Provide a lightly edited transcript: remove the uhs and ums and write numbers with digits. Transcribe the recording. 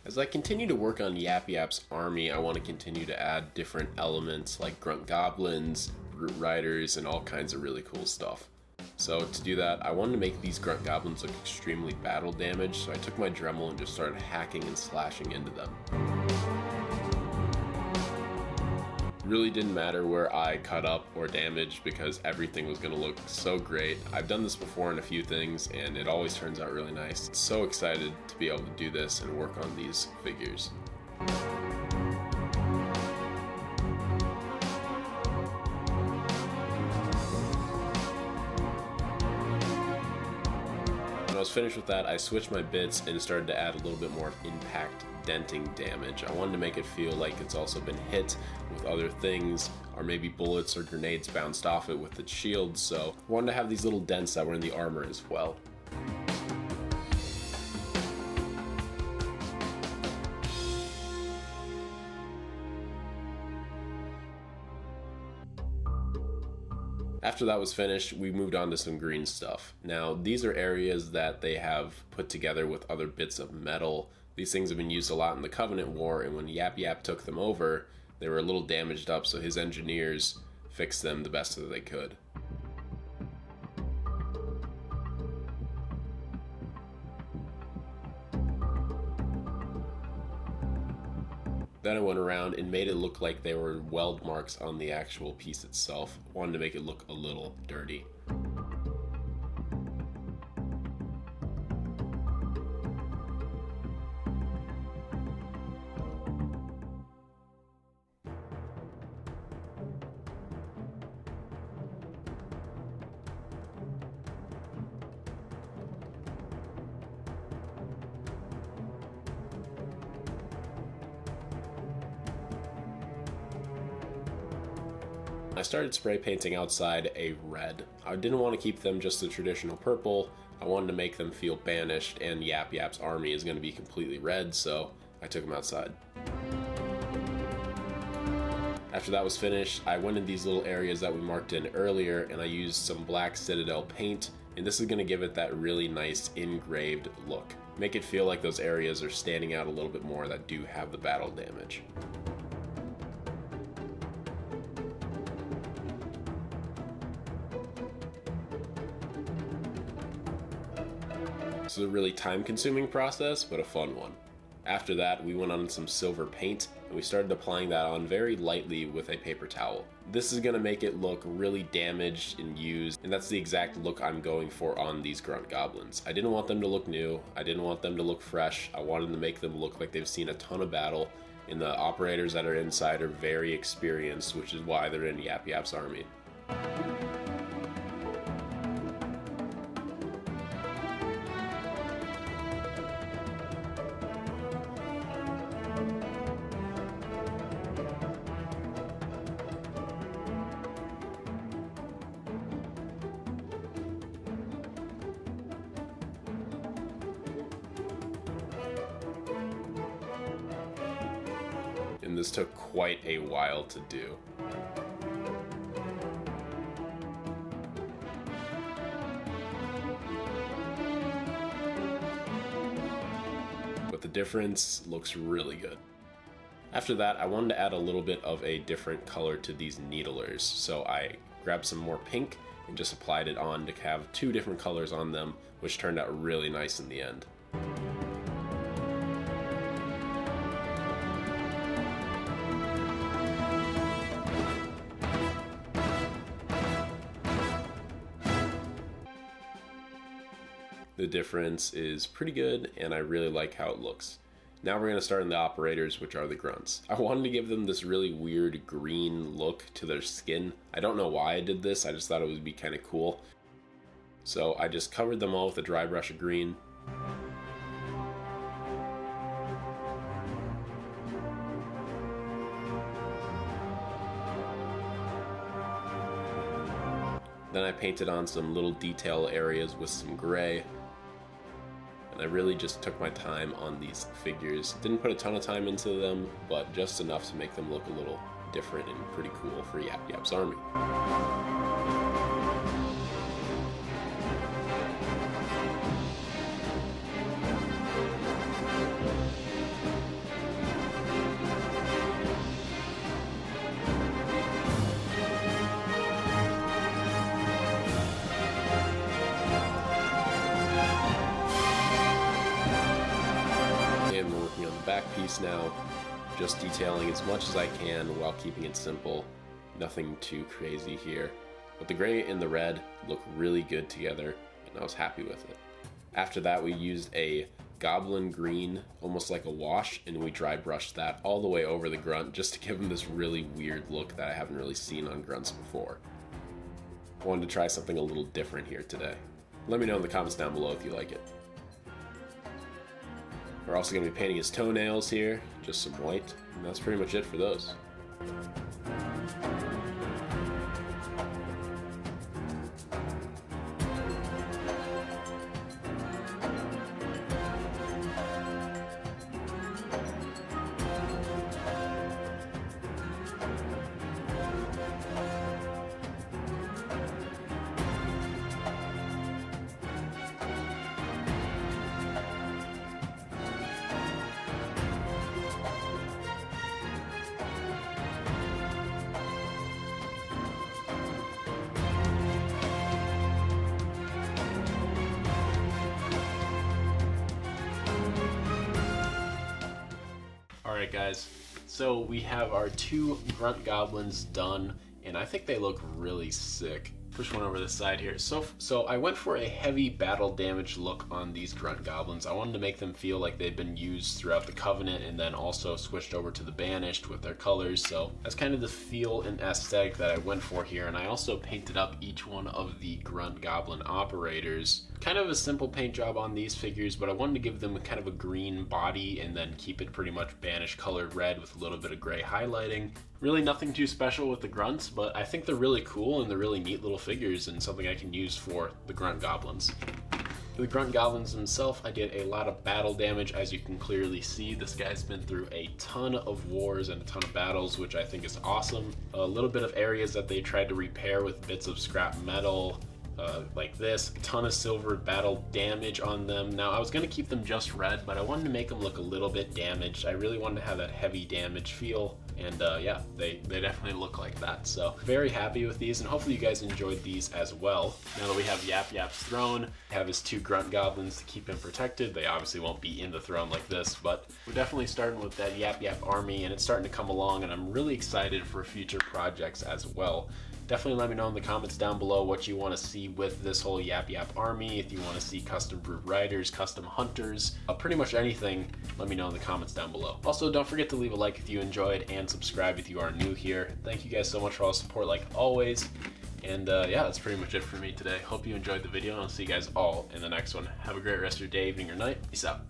As I continue to work on YapYap's army, I want to continue to add different elements like Grunt Goblins, Brute Riders, and all kinds of really cool stuff. So to do that, I wanted to make these Grunt Goblins look extremely battle damaged, so I took my Dremel and just started hacking and slashing into them. It really didn't matter where I cut up or damaged because everything was going to look so great. I've done this before in a few things and it always turns out really nice. So excited to be able to do this and work on these figures. When I was finished with that, I switched my bits and started to add a little bit more impact denting damage. I wanted to make it feel like it's also been hit with other things, or maybe bullets or grenades bounced off it with its shield, so I wanted to have these little dents that were in the armor as well. After that was finished, we moved on to some green stuff. Now, these are areas that they have put together with other bits of metal. These things have been used a lot in the Covenant War, and when YapYap took them over, they were a little damaged up, so his engineers fixed them the best that they could. Then I went around and made it look like they were weld marks on the actual piece itself. I wanted to make it look a little dirty. I started spray painting outside a red. I didn't want to keep them just the traditional purple. I wanted to make them feel banished, and YapYap's army is going to be completely red, so I took them outside. After that was finished, I went in these little areas that we marked in earlier, and I used some black Citadel paint, and this is going to give it that really nice engraved look. Make it feel like those areas are standing out a little bit more that do have the battle damage. This is a really time-consuming process, but a fun one. After that, we went on some silver paint, and we started applying that on very lightly with a paper towel. This is going to make it look really damaged and used, and that's the exact look I'm going for on these Grunt Goblins. I didn't want them to look new, I didn't want them to look fresh, I wanted to make them look like they've seen a ton of battle, and the operators that are inside are very experienced, which is why they're in YapYap's army. And this took quite a while to do. But the difference looks really good. After that, I wanted to add a little bit of a different color to these needlers, so I grabbed some more pink and just applied it on to have two different colors on them, which turned out really nice in the end. The difference is pretty good, and I really like how it looks. Now we're going to start on the operators, which are the grunts. I wanted to give them this really weird green look to their skin. I don't know why I did this, I just thought it would be kind of cool. So I just covered them all with a dry brush of green. Then I painted on some little detail areas with some gray. And I really just took my time on these figures. Didn't put a ton of time into them, but just enough to make them look a little different and pretty cool for YapYap's army. piece now, just detailing as much as I can while keeping it simple. Nothing too crazy here. But the gray and the red look really good together, and I was happy with it. After that, we used a Goblin green, almost like a wash, and we dry brushed that all the way over the Grunt just to give him this really weird look that I haven't really seen on Grunts before. I wanted to try something a little different here today. Let me know in the comments down below if you like it. We're also going to be painting his toenails here, just some white, and that's pretty much it for those. Alright guys, so we have our 2 Grunt Goblins done, and I think they look really sick. Push one over the side here. So I went for a heavy battle damage look on these Grunt Goblins. I wanted to make them feel like they'd been used throughout the Covenant and then also switched over to the Banished with their colors. So that's kind of the feel and aesthetic that I went for here. And I also painted up each one of the Grunt Goblin operators. Kind of a simple paint job on these figures, but I wanted to give them kind of a green body and then keep it pretty much Banished colored red with a little bit of gray highlighting. Really nothing too special with the Grunts, but I think they're really cool and they're really neat little figures and something I can use for the Grunt Goblins. For the Grunt Goblins themselves, I did a lot of battle damage. As you can clearly see, this guy's been through a ton of wars and a ton of battles, which I think is awesome. A little bit of areas that they tried to repair with bits of scrap metal, like this, a ton of silver battle damage on them. Now I was going to keep them just red, but I wanted to make them look a little bit damaged. I really wanted to have that heavy damage feel, and yeah, they definitely look like that. So very happy with these, and hopefully you guys enjoyed these as well. Now that we have YapYap's throne, have his 2 Grunt Goblins to keep him protected. They obviously won't be in the throne like this, but we're definitely starting with that YapYap army, and it's starting to come along, and I'm really excited for future projects as well. Definitely let me know in the comments down below what you want to see with this whole YapYap army. If you want to see custom brute riders, custom hunters, pretty much anything, let me know in the comments down below. Also, don't forget to leave a like if you enjoyed and subscribe if you are new here. Thank you guys so much for all the support like always. And yeah, that's pretty much it for me today. Hope you enjoyed the video, and I'll see you guys all in the next one. Have a great rest of your day, evening, or night. Peace out.